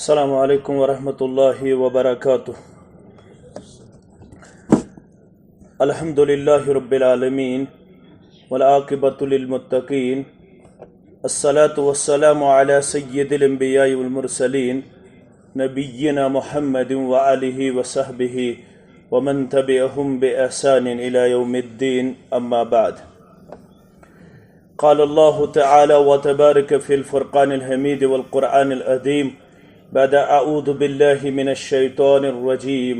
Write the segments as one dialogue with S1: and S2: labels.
S1: السلام علیکم ورحمۃ اللہ وبرکاتہ. الحمد للہ رب العالمین والعاقبۃ للمتقین. الصلاة والسلام علی سید الانبیاء والمرسلین نبینا محمد وآلہ وصحبہ ومن تبعہم بإحسان الی یوم الدین. اما بعد. قال اللہ تعالی وتبارک فی الفرقان الحمید والقرآن العظیم بعد اعوذ باللہ من الشیطان الرجیم.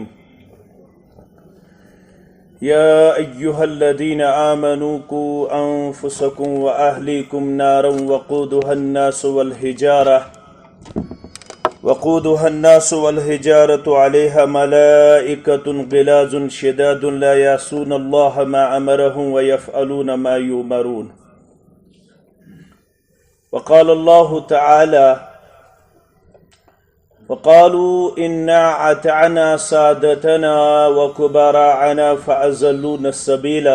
S1: یا ایہا الذین آمنوا قوا انفسکم واہلیکم نارا وقودها الناس والحجارة علیہا ملائکۃ غلاظ شداد لا یعصون اللہ ما امرهم ویفعلون ما یؤمرون. وقال اللہ تعالی وقالوا إنا أطعنا سادتنا وكبراءنا فأضلونا السبيل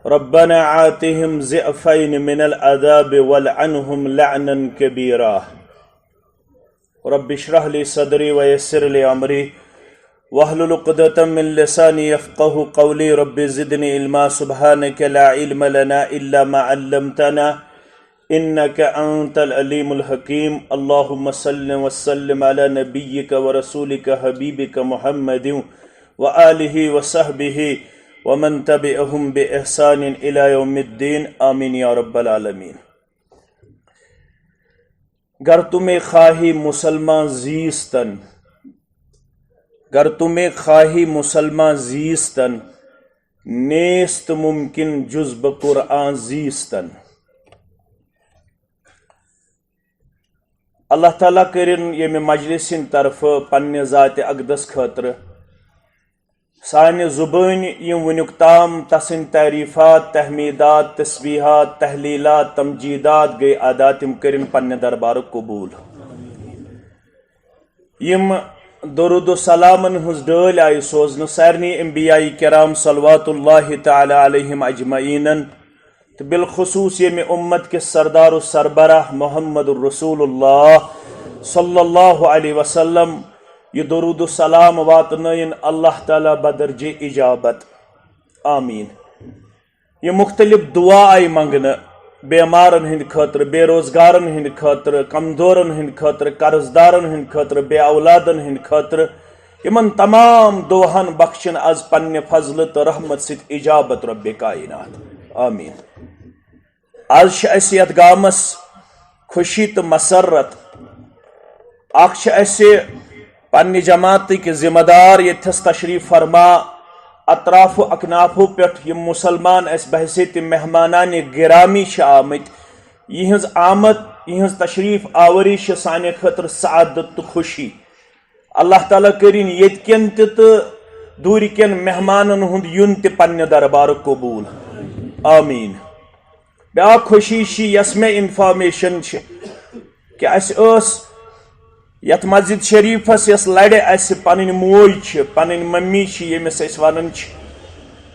S1: ربنا آتهم ضعفين من العذاب والعنهم لعنا كبيرا. رب اشرح لي صدري ويسر لي أمري واحلل عقدة من لساني يفقهوا قولي. رب زدني علما سبحانك لا علم لنا إلا ما علمتنا انك انت العلیم الحکیم. اللهم صل وسلم على نبیک ورسولک حبیبک محمد وآلہ وصحبہ ومن تبعہم بإحسان الى یوم الدین. آمین یا رب العالمین. گر تمہیں خواہی مسلمان زیستن، گر تمہیں خواہی مسلمان زیستن نیست ممکن جز بقرآن زیستن. اللہ تعالیٰ کرن یم مجلس طرف پنہ ذات اقدس خاطر سانہ زبان یم ونیک تام تسن تعریفات تحمیدات تسبیحات تحلیلات تمجیدات گئی ادا تم کرن پنہ دربار قبول. یم درود و سلامن ہز ڈال آئی سوزن سارنی انبیاء کرام صلوات اللہ تعالی علیہم اجمعین تو بالخصوص یہ میں امت کے سردار و سربراہ محمد الرسول اللہ صلی اللہ علیہ وسلم یہ درود و سلام واتنین اللہ تعالی بدرج اجابت. آمین. یہ مختلف دعا آئی منگن بیمارن ہند خاطر، بے روزگارن ہند خاطر، کمزورن ہند خاطر، قرضدارن ہند خاطر، بے اولادن ہند خاطر. یمن تمام دعاہن بخشن از پنہ فضل تو رحمت ست اجابت رب کائنات. آمین. آج اس یت گامس خوشی تو مسرت اخ اس پنہ جماعت کے ذمہ دار یتھس تشریف فرما اطراف و اکنافو پہ یم مسلمان اس بحثیت مہمانان گرامی آمت. یہز آمد یہز تشریف آوری سانہ خاطر سعادت تو خوشی. اللہ تعالیٰ کرین یت کن تو دور کن مہمانن ہند یون تہ پنہ دربار قبول. آمین. بیا خوشی یس میں انفارمیشن کہ اس یت مسجد شریفس یس لڑے اس پن موج پن ممی یمس ونان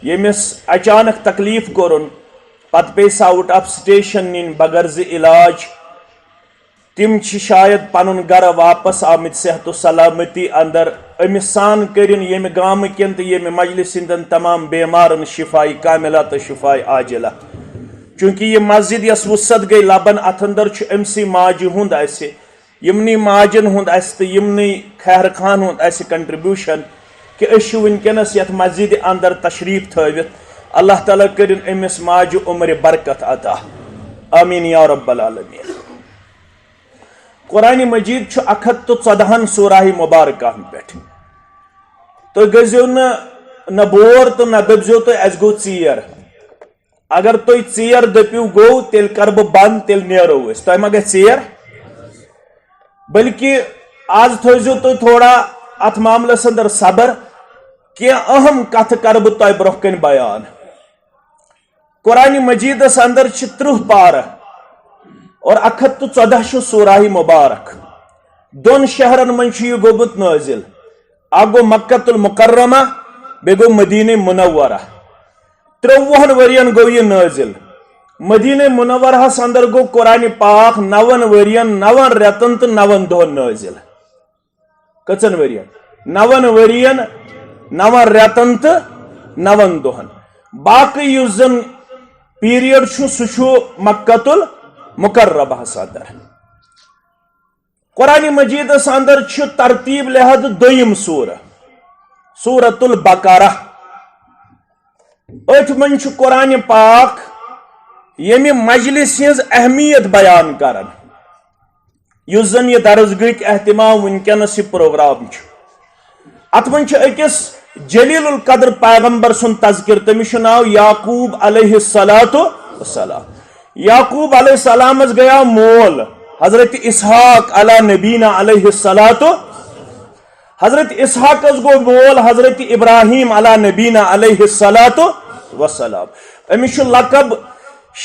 S1: یمس اچانک تکلیف کورن پتہ پیس آؤٹ آف سٹیشن نین بغرض علاج. تم شاید پن گھر واپس آمت صحت و سلامتی اندر. امس سان کرن یم گام کن تو یم مجلس ہندن تمام بیمارن شفائی کاملہ تو شفائی عاجلہ. چونکہ یہ مسجد یس وسعت گئی لبن ات اندر امسی ماجہ ہند اسہ یمنی ماجن ہند اس تو یمنی خیر خان ہند اس کنٹریبیوشن کہ اس ونکس یت مسجد اندر تشریف تھوت. اللہ تعالیٰ کرن امس ماجہ عمر برکت عطا. آمین یا رب العالمین. قرآن مجید 114 سورہ مبارکہ پہ تو گزیو نہ بور تو نہ دپزیو تو اس گو ژیر. اگر تھی ژیر دپیو گو تیل کر بہ بند تیل نیرو اس تہ ما گژھِ ژیر. بلکہ آج تھوزیو تھی تھوڑا ات معاملس اندر صبر کی اہم کتھ کر بہ تہ برہ کن بیان. قرآن مجیدس اندر 30 پارہ اور 114 سورہ مبارک. دون شہرن من یہ گومت نازل. اکھ گو مکۃ المکرمہ بیٚیہِ گو مدینہ منورہ. 53 ورین گو یہ نازل. مدینہ منورہ اندر گو قرآن پاک 9 ورین 9 رتن تو 9 دہن نازل. کچن ورین 9 ورین 9 رتن تو 9 دہن. باقی یس زن پیریڈ سہ مکۃ المکرمہ اندر. قرآن مجید اندر ترتیب لحاظ دویم سورہ سورۃ البقرہ. ات من قرآن پاک یمی مجلس ہز اہمیت بیان کران یس زن یہ درسگاہک اہتمام ونکس یہ پروگرام. ات من اکس جلیل القدر پیغمبر سن تذکر تمس ناو یعقوب علیہ السلام. یعقوب علیہ السلام گیا مول حضرت اسحاق علی نبینا علیہ السلام. حضرت اسحاق گو مول حضرت ابراہیم علی نبینا علیہ السلام. امس لقب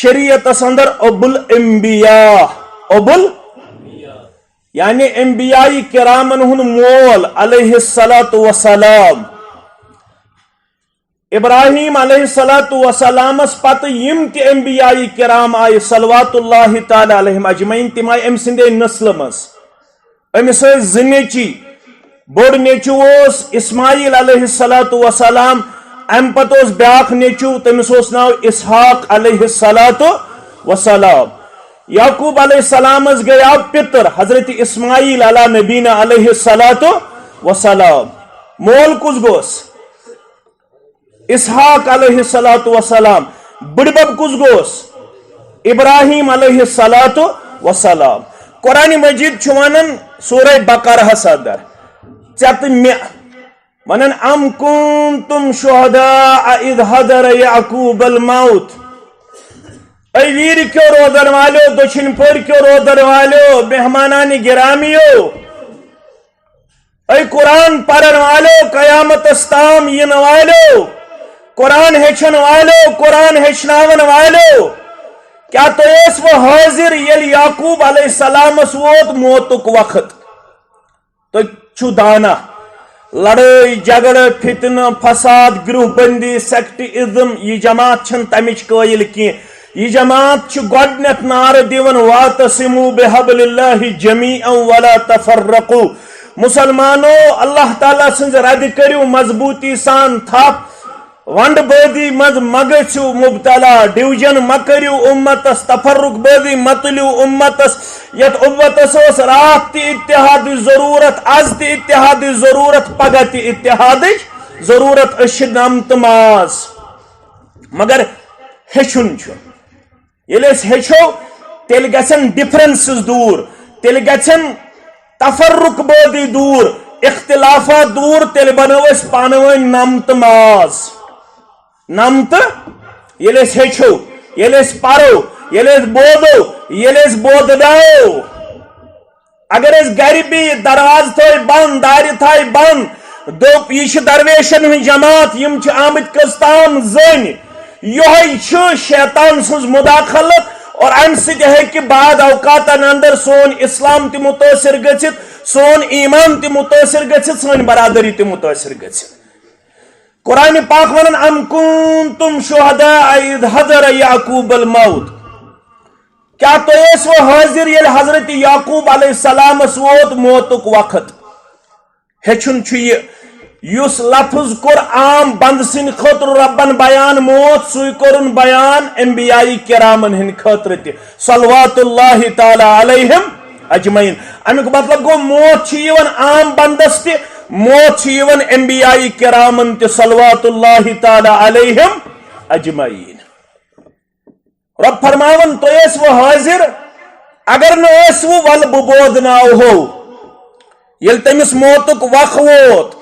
S1: شریعت اندر ابو الانبیاء یعنی انبیاء کرامن ہن مول علیہ السلام. ابراہیم علیہ السلام پتہ یم تی انبیاء کرام آئی صلوات اللہ تعالی علیہم اجمعین تم آئی ام سندے نسل مز. امس زنیچی بوڑ نیچو اسماعیل علیہ السلام. ام پتہ بیاکھ نیچو تمس ناو اسحاق علیہ السلام. یعقوب علیہ السلام گیا پتر حضرت اسماعیل علی نبینا علیہ السلام. مول کس گوس اسحاق علیہ السلام. بڑبب کس گوس ابراہیم علیہ السلام. قرآن مجید ونان سورہ بقرہ اندر ژت مے ونان ام کنتم شہداء اذ حضر یعقوب الموت. اے ویر کیو روزن والو دچھن پور کیو روزن والو مہمانان گرامیو اے قرآن پڑھن والو قیامت استام ین والو قرآن ہیچن والو قرآن ہیچناون والو کیا تو اس وہ حاضر یل یعقوب علیہ السلام ووت موتک وقت تو چھو دانا لڑائی جھگڑ فتنہ فساد گروہ بندی سیکٹرزم یہ جماعت چھن تمچ قائل کی. یہ جماعت گۄڈنیتھ نعرہ دیون واعتصموا بحبل اللہ جمیعا ولا تفرقوا. مسلمانو اللہ تعالیٰ سنز رد کریو مضبوطی سان تھپ ونڈ بٲدی مز مگھو مبتلا ڈویژن مکریو امتس تفرق بٲدی متلیو امتس یت امتس رات تی اتحاد ضرورت آز تی اتحاد ضرورت پگہ تی اتحاد ضرورت اش نمت ماز مگر ہیچن یل ہیچو تیل گژھن ڈفرنسز دور تیل گژھن تفرق بٲدی دور اختلافات دور تیل بنو اس پانوین نمت ماز نمت یل ہیچو یل پرو یل بودو یل بودو. اگر اس گھر بھی دروازہ تھوئی بند دار تھائی بند دوپ یہ درویشن ہن جماعت یم آمت کستان زن یہ شیطان سز مداخلت اور ام سد ہیکہ بعد اوقات اندر سون اسلام تہ متاثر گژھت سون ایمان تہ متاثر گژھت سون برادری تہ متاثر گژھت. قرآن پاک ونان ام کنتم شہداء اذ حضر یعقوب الموت. کیا تو اس وہ حاضر یل حضرت یعقوب علیہ السلام ووت موتک وقت. ہیچن یس لفظ کور عام بند سن خاطر ربن بیان موت سوی کورن بیان انبیاء کرامن ہن خاطر تہ صلوات اللہ تعالی علیہم اجمعین. امیک مطلب گو موت عام بندس تہ موت انبیاء کرامن تہ صلوات اللہ تعالی علیہم اجمعین. رب فرماون تو اس وہ حاضر اگر نہ اس وہ ول ببودناو ہو یل تمس موتک وق ووت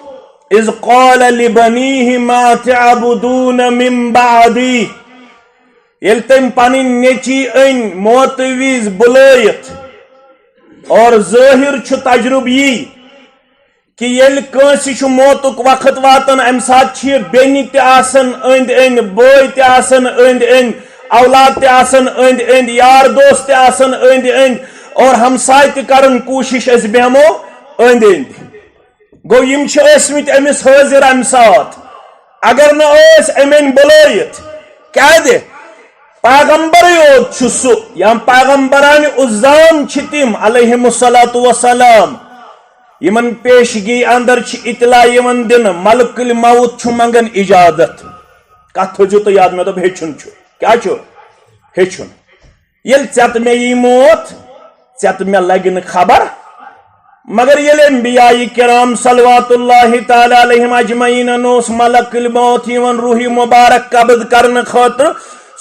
S1: اذ قال لبنیہ ما تعبدون من بعدی. یل تم پنن نیچی ان موت ویز بلائت اور ظاہر چھ تجربہ یہ کہ یل کنس موتک وقت واتن ام سات بینی تہ آسن اند اند بوئی تہ آسن اند اند اولاد تہ آسن اند اند یار دوست تہ آسن اند اند اور ہمسائے تہ کرن کوشش اس بیمو اند اند. گو یم ٲسمٕتۍ أمِس حٲضِر امہِ سات اگر نہٕ ٲسۍ أمۍ بُلٲیِتھ کیٛازِ پیغمبر یوت سہ یا پیغمبران عظام تم علیہم الصلاۃ والسلام یمن پیشگی اندر اطلاع یمن دن ملک الموت منگن اجازت کت تھو تو یاد مے دب ہیچن کیا ہیچن یل ژت مے یہ موت ژت مے لگن خبر مگر یل انبیاء کرام صلوات اللہ تعالی علیہم اجمعین نوس ملک الموت یون روحی مبارک قبض کرنے خاطر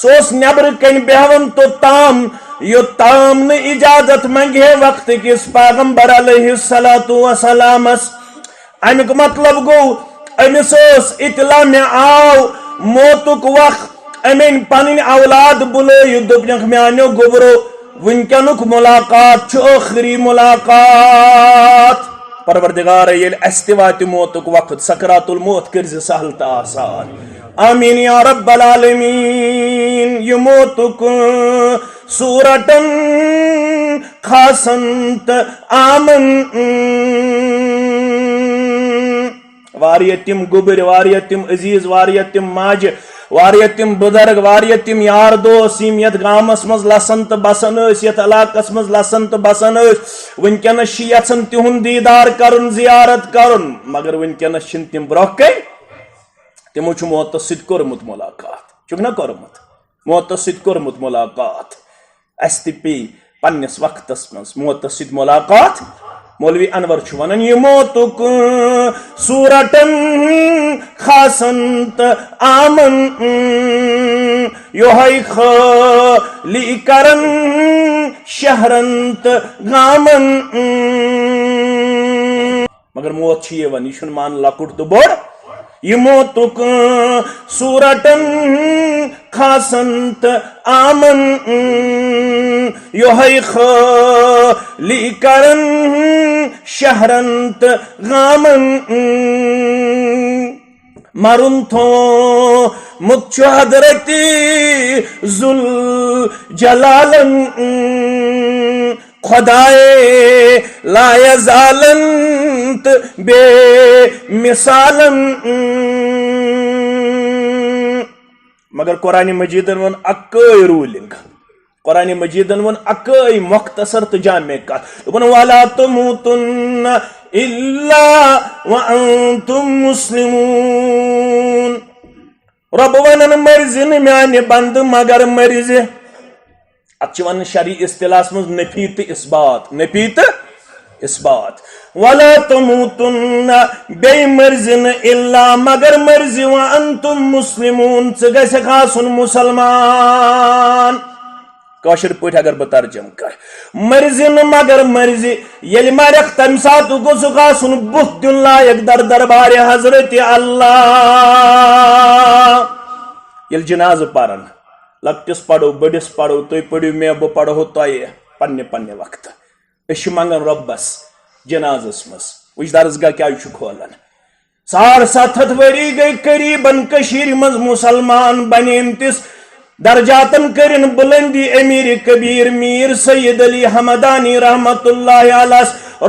S1: سوس نبر کن بیہون تو تام یوتام نہ اجازت منگے وقت کس پیغمبر علیہ الصلوۃ والسلام امیک مطلب گو امس اطلاع میں آو موتک وقت امین پن اولاد بلو دپنک میانو گبرو ونکنک ملاقات آخری ملاقات پروردگار یل استوات موتک وقت سکرات الموت کرز سہل تا آسان آمین یا رب العالمین یہ موتک صورتن خاصنت آمن واریہ تم گبر واریہ تم عزیز واریہ تم ماج واریہ تم بزرگ واریہ تم یار دوست یم یت گامس مز لسن تو بسن یت علاقس مز لسن تو بسن ونکس یژھان تہند دیدار کرن زیارت کرن مگر ونکس تم برہ کن تمو موت ست کورمت ملاقات چھ نا کورمت موت ست کورمت ملاقات اس تہ پی پنس وقتس مز موت ست ملاقات مولوی انور چھ ونان یہ موتک صورتن خاصنت آمن یوہی خالی کرن شہرنت غامن مگر موت چھ یہ ون یہ مان لکٹ تو بوڑ یہ موتک صورتن خاصنت آمن یوہی خالی کرن شہرنت غامن مرن تھو مت حضرتی ذل جلالن خدائے لا یزالنت بے مثالن مگر قرآن مجیدن ون اکئی رولنگ قرآن مجیدن ون اکئی مختصر تو جامع کات ولا تموتن الا وانتم مسلمون رب ونن مرزن میان بند مگر مرز ات ون شرعی اصطلاح مز نفی تو اثبات ولا تموتن بے مرزن الا مگر مرز وانتم مسلمون ژ گژھکھ مسلمان کاشر پٲٹھۍ اگر بہٕ ترجم کر مرزن مگر مرزی ییٚلہِ مرکھ تمہِ ساتہٕ گوٚژھکھ آسُن بُتھ دیُن لایق در دربارِ حضرت اللہ ییٚلہِ جنازٕ پرن لکٹس پڑو بڑس پڑو تُہۍ پٔرِو مےٚ بہٕ پڑھو تۄہہِ پننہِ وقتہٕ أسۍ چھِ منگان رۄبس جنازس مز وٕچھ درسگاہ کیٛازِ چھُ کھولان 750 ؤری گٔے قریباً کٔشیٖرِ منٛز مُسلمان بنیمتِس درجاتن کرن بلندی امیر کبیر میر سید علی حمدانی رحمت اللہ علیہ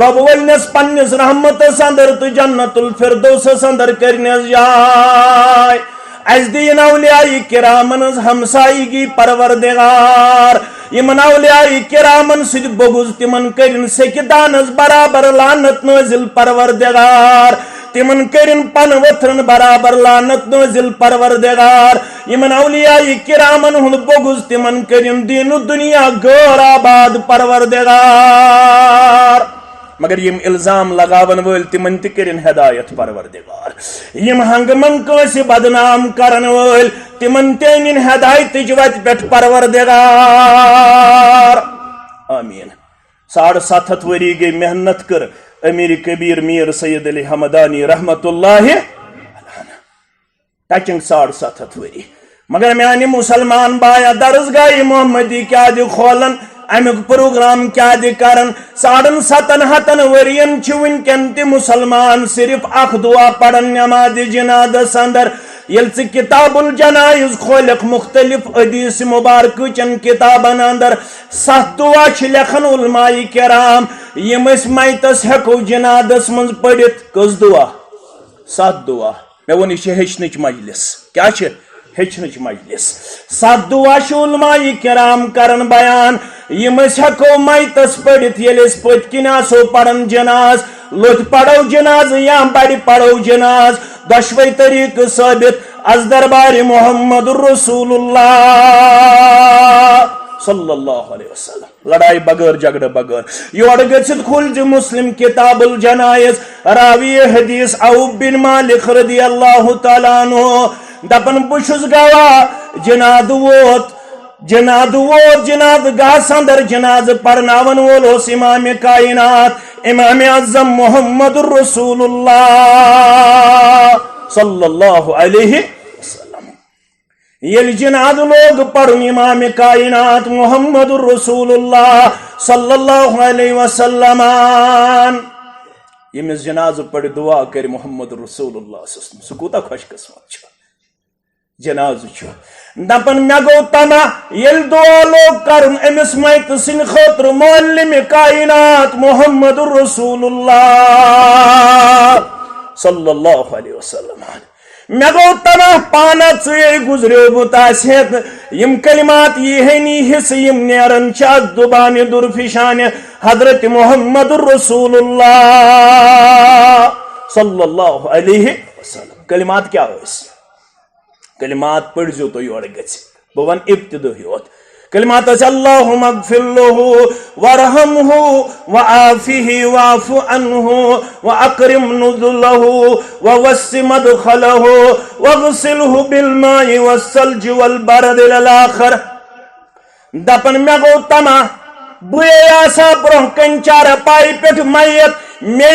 S1: رب ولنس پنس رحمت اندر تو جنت الفردوس اندر کرنس جائے از دین اولیاء کرامن ہمسائیگی پروردگار یمن اولیاء کرامن سید بغض تمن کرن سکدانس برابر لعنت نازل پروردگار تمن کرن پن وترن برابر لعنت نازل پروردگار یمن اولیاء کرامن ہند بغض تمن کرن دین دنیا غیر آباد پروردگار مگر یم الزام لگاون ول تمن تہ کرن ہدایت پروردگار یم ہنگ من کٲنٛسہِ بدنام کرن ول تمن تہ انن ہدایتٕچ وتہِ پٮ۪ٹھ پروردگار آمین 750 ؤری گٔے محنت کر امیر کبیر میر سید علی حمدانی رحمت اللہ ٹچنگ 750 ؤری مگر میانہ مسلمان بایا درسگاہ محمدی کیا دی کھولن امیک پروگرام کیا دی کرن 750 ورین چھ ونکن تہ مسلمان صرف اخ دعا پڑھن نماز جنازس اندر یل ژٕ کتاب الجنائز کھولکھ مختلف حدیث مبارک چن کتابن اندر 7 دعا چھ لکھن علماء کرام یم اس میتس ہیکو جنازس من پڑھت کس دعا 7 دعا مے ون یہ ہچنچ مجلس کیا چھ ہچنچ مجلس 7 دعا علماء کرام کرن بیان یم ہیکو میتس پڑھت یل پت کن آسو پڑھن جناز لوت پڑھو جناز یا بڑ پڑھو جناز دشوئی طریق ثابت از دربار محمد رسول اللہ صلی اللہ علیہ وسلم لڑائی بغیر جھگڑے بغیر یور گژھت کھلج مسلم کتاب الجنائز راوی حدیث عوف بن مالک رضی اللہ تعالیٰ عنہ دپن بشس گواہ جناد ووت جناد گاس اندر جناز پرناون وول اس امام کائنات امام اعظم محمد رسول اللہ صلی اللہ علیہ وسلم یل جناد لوگ پڑھن امام کائنات محمد رسول اللہ صلی اللہ علیہ وسلم یمس جناز پڑھ دعا کر محمد رسول اللہ سہ کوتاہ خوش قسمت جناز دپن مے گو تما یل دعا لوگ کرن امس میت سن خاطر معلم کائنات محمد رسول اللہ صلی اللہ علیہ وسلم مے گو تما پانا ژے گزریو بت آسیت یم کلمات یہ حص یم نیرن چھ دبان درفشان حضرت محمد رسول اللہ صلی اللہ علیہ وسلم کلمات کیا کلمات پڑھو تو یور گھ بہن ابتدائی یوت کلمات اللہم اغفر له وارحمه وعافه واعف عنه واکرم نزله ووسع مدخله واغسله بالماء والثلج والبرد للآخر دپن مے گو تما بے آسا برہ کن چار پائی پہ میت مے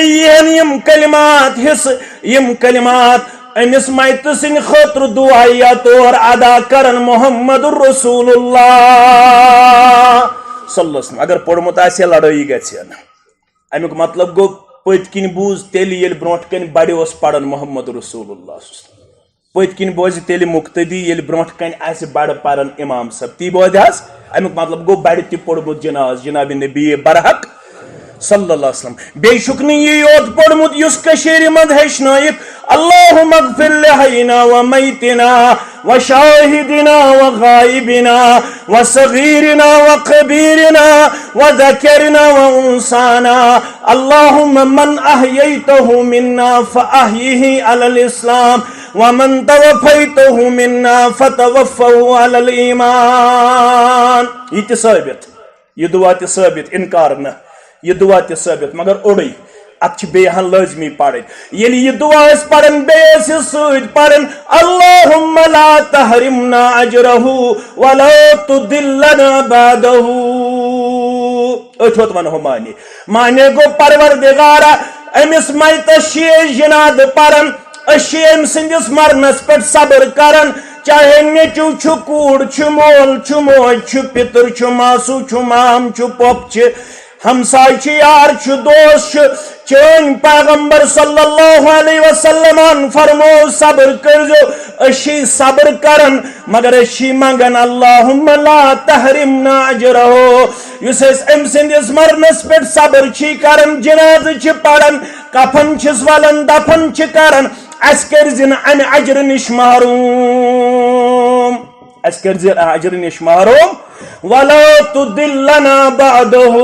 S1: یم کلمات حص یم کلمات امس میت سن خاطر دعائیا طور ادا کرن محمد رسول اللہ صلی اللہ علیہ وسلم اگر پوڑمت آسہ لڑائی گژھِ امیک مطلب گو پت کن بوز تیل یل برونٹ کن بڑ اس پڑھن محمد رسول اللہ پت کن بوز تیل مقتدی یل برونٹ کن آسہ بڑ پرن امام صاحب تی بوز حظ امیک مطلب گو بڑ تہ پوڑمت جناز جناب نبی برحق صلی اللہ علیہ وسلم بے شکن یہ یوت پوڑمت یس کشیر مند ہیچنائک اللہم اغفر لحینا ومیتنا وشاہدنا وغائبنا وصغیرنا وقبیرنا وذکرنا وانسانا اللہم من احییتہ منا فاحیہ علی الاسلام ومن توفیتہ منا فتوفہ علی الایمان یہ تی ثابت یہ دعا تی ثابت انکار نہ یہ دعا تی ثابت مگر اوڑی ات بیہن لازمی پڑھن یل یہ دعا اس پڑھن بیس سید پڑھن اللہم لا تحرمنا اجرہ ولا تدلنا بعدہ اتھوت ونہو مانے گو پروردگارا امس میت شیش جناد پڑھن اشی ام سندس مرنس پر صبر کرن چاہے نیچو چھو کوڑ چھو مول چھو موج چھو پتر چھو ماسو چھو مام چھو پوپ چھو ہمسائی چھ یار چھ دوست چھ چین پیغمبر صلی اللہ علیہ وسلم فرمو صبر کرزو اشی صبر کرن مگر اشی منگن اللہم لا تحرمنا اجرہو یس اس ام سندس مرنس پر صبر چھ کرن جناز چھ پڑن کفن چھس ولن دفن چھ کرن اس کرزن ام اجر نش محروم اس کرزن اجر نش محروم وَلَا تُدِلَّنَا بَعْدَهُ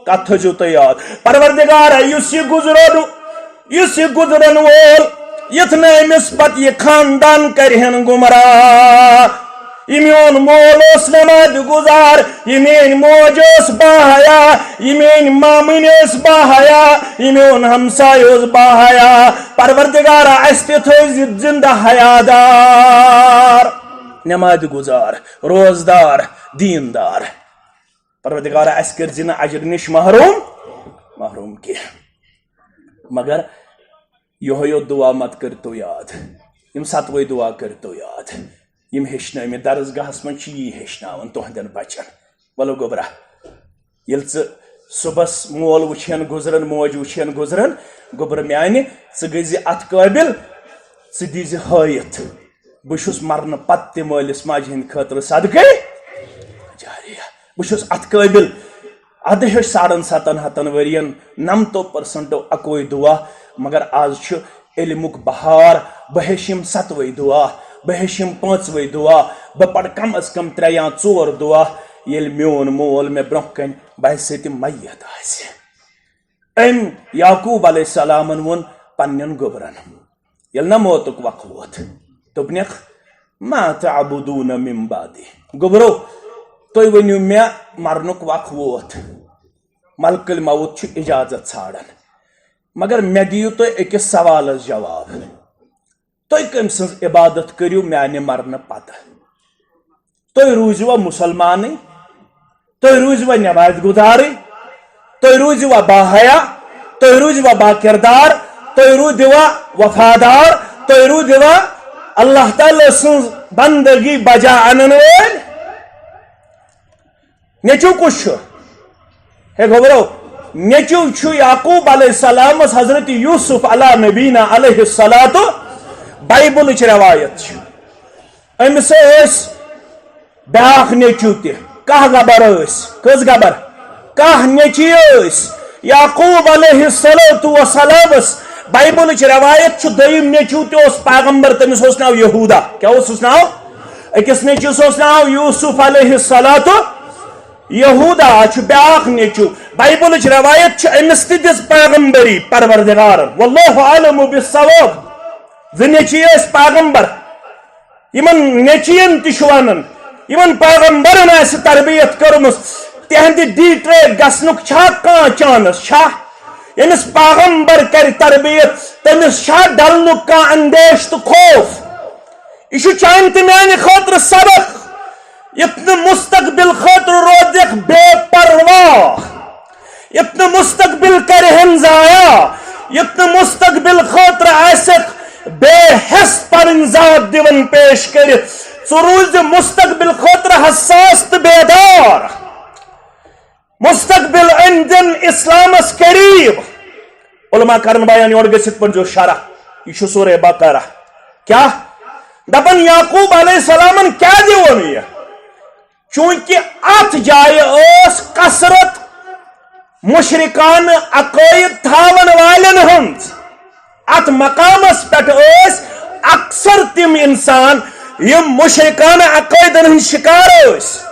S1: کتھ جو تو یاد پروردگار یس یہ گزرن وول یتنا امس پت یہ خاندان کرہن گمراہ یہ میون مول اس نماز گزار یہ مین موج اس باحیا یہ مین مامن اس باحیا یہ میون ہمسائے اس باحیا پروردگار اس تہ تھوز زندہ حیادار نماز گزار روزدار دیندار پروردگار اس کر زنا اجر نش محروم کی مگر یہ دعا مت کرتو یاد یم ستوئی دعا کرتو یاد یم ہیچن میں درسگاہس من یہ ہیچناون تہندین بچن ولو گوبرا یل صبحس مول وچھن گزرن موج وچھن گزرن گوبر میانہ ثہ ات قابل ثہ دیز ہایت بشس مرن پتہ مالس ماجہ ہند خاطر صدقہ جاریہ بشس ات قابل ادہش 7.5 ورین 90% اکوئی دعا مگر آج علمک بہار بہشم ستوئی دعا بہ ہیشم پانچوے دعا بہ پڑ کم از کم 3 یا 4 دعا یل میون مول میں برہ کن باسے تہ میت آسہ ام یعقوب علیہ السلام ون پنن گبرن یل نہ موتک وقت ووت دوپنکھ ما تعبدون من بعدی گبرو تُہۍ ؤنِو مےٚ مرنُک وقت ووت ملکل موت چھُ اجازت ژھانڈان مگر مےٚ دِیِو تُہۍ أکِس سوالس جواب تُہۍ کٔمۍ سٕنٛز عبادت کٔرِو میانہِ مرنہٕ پتہٕ تُہۍ روٗزِوا مُسلمانٕے تُہۍ روٗزِوا نٮ۪مازِ گُزارٕے تُہۍ روٗزِوا باحیا تُہۍ روٗزِوا با کردار تُہۍ روٗدِوا وفادار تُہۍ روٗدِوا اللہ تعالیٰ سٕنٛز بندگی بجا انن وٲلۍ نیچو کُس چھُ ہے گوبرو نیچو چھُ یعقوب علیہ السلام حضرت یوسف علیٰ نبینا علیہ الصلاۃ بائبلٕچ روایت چھِ أمِس ٲسۍ بیٛاکھ نیچو تہِ کاہ گبر ٲسۍ کٔژ گبر کاہ نیچی ٲسۍ یعقوب علیہ الصلاۃ وسلامس بائبلٕچ روایت چھُ دوٚیِم نیچو تہِ اوس پیغمبر تٔمِس اوس ناو یہوٗدا کیٛاہ اوسُس ناو أکِس نیچوِس اوس ناو یوسف علیہ الصلاۃ یہوٗدا چھُ بیٛاکھ نیچو بائبلٕچ روایت چھِ أمِس تہِ دِژ پیغمبری پروردگارن واللہ عالم بالصواب زٕ نیچی ٲسۍ پیغمبر یِمن نیچین تہِ چھُ ونان یِمن پیغمبرن آسہِ تربیت کٔرمٕژ تِہنٛدِ ڈیٹریٹ گژھنُک چھا کانٛہہ چانس چھا ییٚمِس پیغمبر کرِ تربیت تٔمِس چھا ڈلنُک کانٛہہ اندیش تہٕ خوف یہِ چھُ چانہِ تہٕ میانہِ خٲطرٕ سبق یُتھ نہٕ مستقبل خٲطرٕ روزکھ بے پرواہ یُتھ نہٕ مستقبل کرِہن ضایع یُتھ نہٕ مستقبل خٲطرٕ آسکھ بے حٮ۪س پنٕنۍ ذات دِوان پیش کٔرِتھ ژٕ روٗزِ مستقبل خٲطرٕ حساس تہٕ بیدار مستقبل أنزن اسلامس قریب علماء کرن بیان یور گژھِتھ پٔرزیو شرح یہ چھُ سورہ بقرہ کیا دپن یعقوب علیہ السلامن کیٛازِ ووٚن یہِ چونکہ ات جایہِ ٲس کثرت مشرکانہ عقائد تھاون والٮ۪ن ہٕنٛز ات مقامس پٮ۪ٹھ ٲسۍ اکثر تِم انسان یِم مشرکانہ عقائدن ہٕنٛدۍ شکار ٲسۍ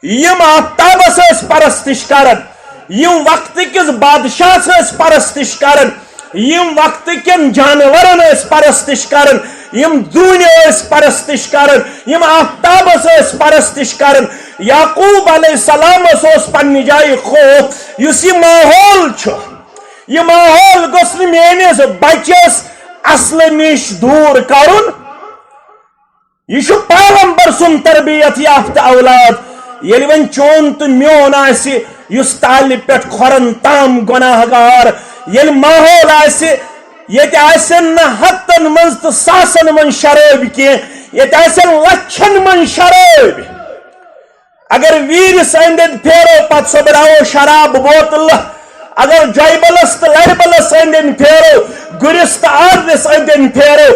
S1: یم آفتابس ٲسۍ پرستش کران یم وقت کس بادشاہس ٲسۍ پرستش کران یم وقت کٮ۪ن جانورن ٲسۍ پرستش کران یم دوٗنہِ ٲسۍ پرستش کران یم آفتابس ٲسۍ پرستش کران یعقوب علیہ السلامس اوس پننہِ جایہِ خوف یُس یہِ ماحول چھُ یہِ ماحول گوٚژھ نہٕ میٲنِس بچس اصلہٕ نِش دوٗر کرُن یہِ چھُ پیغمبر سُنٛد تربیت یافتہٕ اولاد ییٚلہِ وۄنۍ چون تہٕ میون آسہِ یُس تالہِ پٮ۪ٹھ کھۄرن تام گۄناہ گار ییٚلہِ ماحول آسہِ ییٚتہِ آسن نہٕ ہتن منٛز تہٕ ساسن منٛز شرٲبۍ کینٛہہ ییٚتہِ آسن لچھن منٛز شرٲبۍ اگر ویٖرِس أنٛدۍ أنٛدۍ پھیرو پتہٕ سۄبراوو شراب بوتلہٕ اگر جایبلس تہٕ لربلس أنٛدۍ أنٛدۍ پھیرو گُرِس تہٕ آردِس أنٛدۍ أنٛدۍ پھیرو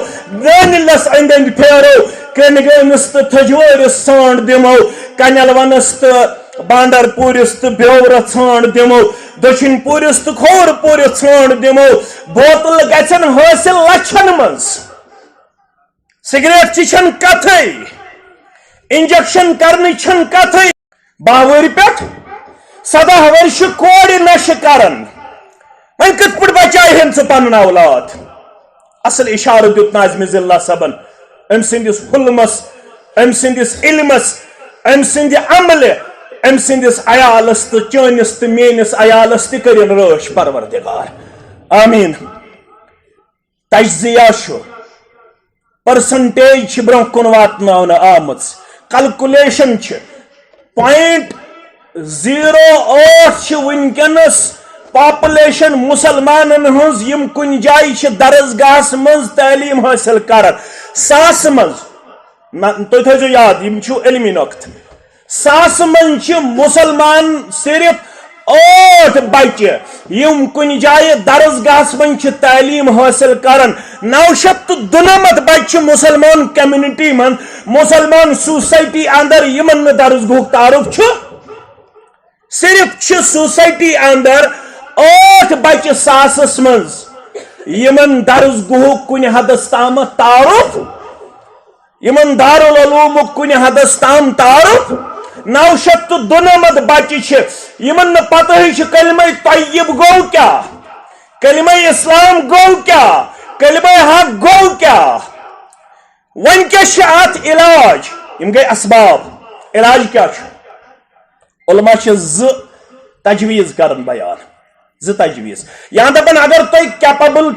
S1: دٲنِلس أنٛدۍ أنٛدۍ پھیرو کٔنگٲمِس تہٕ تھجوٲرِس ژھانٛڈ دِمو کنیلونس تہٕ بانڈر پوٗرِس تہٕ بیوٚرٕ ژھانٛڈ دِمو دٔچھِنۍ پوٗرِس تہٕ کھووُر پوٗرِس ژھانٛڈ دِمو بوتلہٕ گژھن حٲصِل لچھن منٛز سگریٹ چہِ چھنہٕ کتھٕے انجکشن کرنٕچ چھنہٕ کتھٕے 12 وٕہٕرۍ پٮ۪ٹھ 17 ؤرشہِ کورِ نشہٕ کران وۄنۍ کِتھ پٲٹھۍ بچایہن ژٕ پنُن اولاد اصل اشارٕ دیُت ناظمِ ضلع صٲبن أمۍ سٕنٛدِس حُلمس أمۍ سٕنٛدِس علمس أمۍ سٕنٛدِ عملہِ أمۍ سٕنٛدِس عیالس تہٕ چٲنِس تہٕ میٲنِس عیالس تہِ کٔرِن رٲچھ پروردگار آمیٖن تجزیہ چھُ پرسنٹیج چھِ برونٛہہ کُن واتناونہٕ آمٕژ کلکولیشن چھِ 0.08 چھِ وٕنکیٚنس پاپولیشن مسلمانن ہٕنٛز یِم کُنہِ جایہِ چھِ درسگاہس منٛز تعلیٖم حٲصِل کران 100 منٛز تُہۍ تھٲیزیو یاد یِم چھُ علمی نۄقطہٕ 100 منٛز چھِ مُسلمان صرف 8 بچہِ یِم کُنہِ جایہِ درسگاہس منٛز چھِ تعلیٖم حٲصِل کران 997 بچہِ چھِ مُسلمان کمیونٹی منٛز مُسلمان سوسایٹی اندر یِمن نہٕ درسگاہُک تعارُف چھُ صرف چھِ سوسایٹی اندر 8 بچہِ 100 منٛز یِمن درسگاہُک کُنہِ حدس تامتھ تعارُف یمن دارالعلوم کن حدس تام تعارف 992 بچہ یمن پتہ کلمہ طیب گو کیا کلمہ اسلام گو کیا کلمہ حق گو کیا ون کیا ات علاج یم گئی اسباب علاج کیا علماء تجویز کرن بیان تجویز یا دپن اگر تھی کیپبل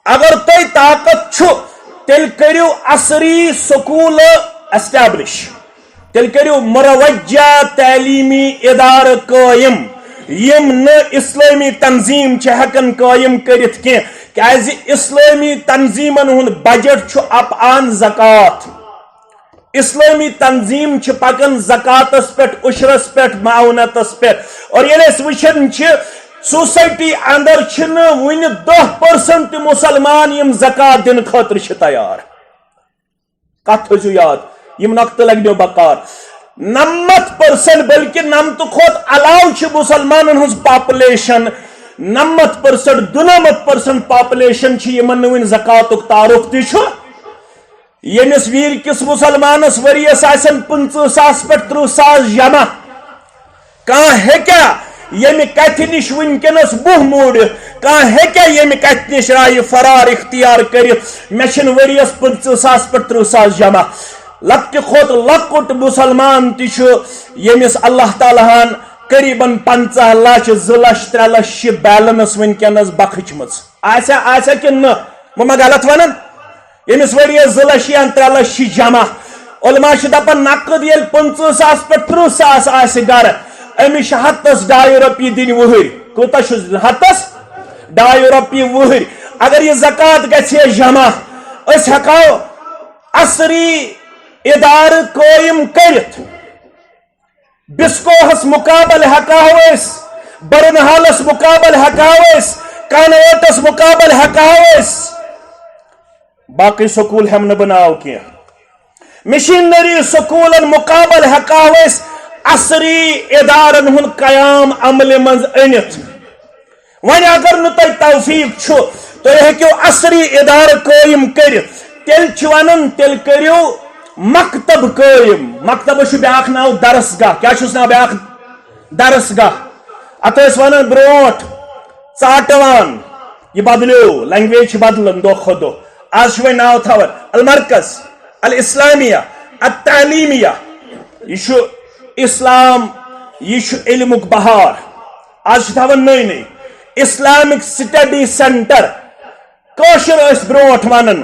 S1: اگر تھی طاقت تیل کرو عصری سکول اسٹیبلش تیل کرو مروجہ تعلیمی ادارہ قائم یم ن اسلامی تنظیم ہکن قائم کرت کی اسلامی تنظیمن ہند بجٹ اپ آن زکات اسلامی تنظیم پکن زکاتس پہ عشرس پہ معاونتس پہ اور وچن سوسائٹی اندر ون 10% مسلمان یم زکات دن خاطر تیار کت تھو یاد یم نقطہ لگنو بکار 90% بلکہ 90 کھت علاوہ مسلمان ہز پاپولیشن 90% 92% پاپولیشن یمن ون زکات تعارف تہ یمس ویر کس مسلمانس وریس آسن 50,000 پہ 30,000 جمع کان ہیکیا یمہ کتھ نش ونکس بہ موڑ کان ہیکیا یمہ کتھ نش رائے فرار اختیار کرت مے چھ وریس 50,000 پہ 30,000 جمع لکٹ کھوت لکٹ مسلمان تہ یمس اللہ تعالیٰ ہن قریباً 50 لچھ 2 لچھ 3 لچھ بیلنس ونکس بخچم آسیا کہ نہ ما غلط ونان یمس وریس 2 لچھ یا 3 لچھ جمع علماء دپان نقد یل 50,000 پہ 30,000 آس گر امس ہتس 2 رۄپیہِ دن وہر کوتاہ ہتس 2 رۄپیہِ وہر اگر یہ زکات گژھِ جمع اس ہکو عصری ادارہ قائم کرت بسکوہس مقابل ہکاوس برنہالس مقابل ہکاوس کانوٹس مقابل ہکاوس باقی سکول ہم نہ بناو کی مشینری سکولن مقابل ہکاوس عصری ادارن ہن قیام عمل منز انت ون اگر نہ تہ توفیق تھی ہیکو عصری ادارہ قائم کرت تیل ونن تیل کرو مکتب قائم مکتب بیاکھ ناو درسگاہ کیا ناو بیاکھ درسگاہ ات ونان بروٹ ژاٹوان یہ بدلیو لینگویج بدلن دہ کھو دہ آج وی ناو تھوان المرکز الاسلامیہ التعلیمیہ یہ اسلام یہ علمک بہار آج تھوان نئی نئی اسلامک سٹڈی سینٹر کاشر اس بروٹ ونان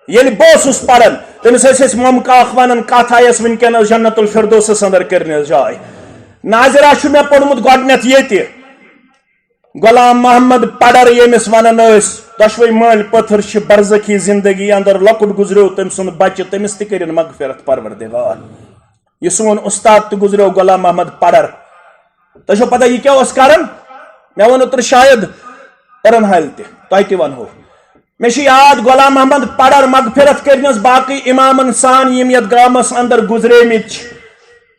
S1: یل بہس پڑھان تمس ممکاک ونان کت آئس ونکس جنت الفردوسس اندر کرنے جائے ناظرہ مے پورمت گۄڈنیتھ ییٚتہِ غلام محمد پڑر یمس ونان دشوے مال پتھر برزخی زندگی اندر لکٹ گزریو تم سن بچہ تمس تہ کرن مغفرت پروردگار یہ سون استاد تہ گزریو غلام محمد پڑر تہ پتہ یہ کیا کران مے ون اوتر شاید پرن حال تہ تہ ونہو مے یاد غلام محمد پڑر مغفرت کرنس باقی امامن سان یم یت گامس اندر گزرے مت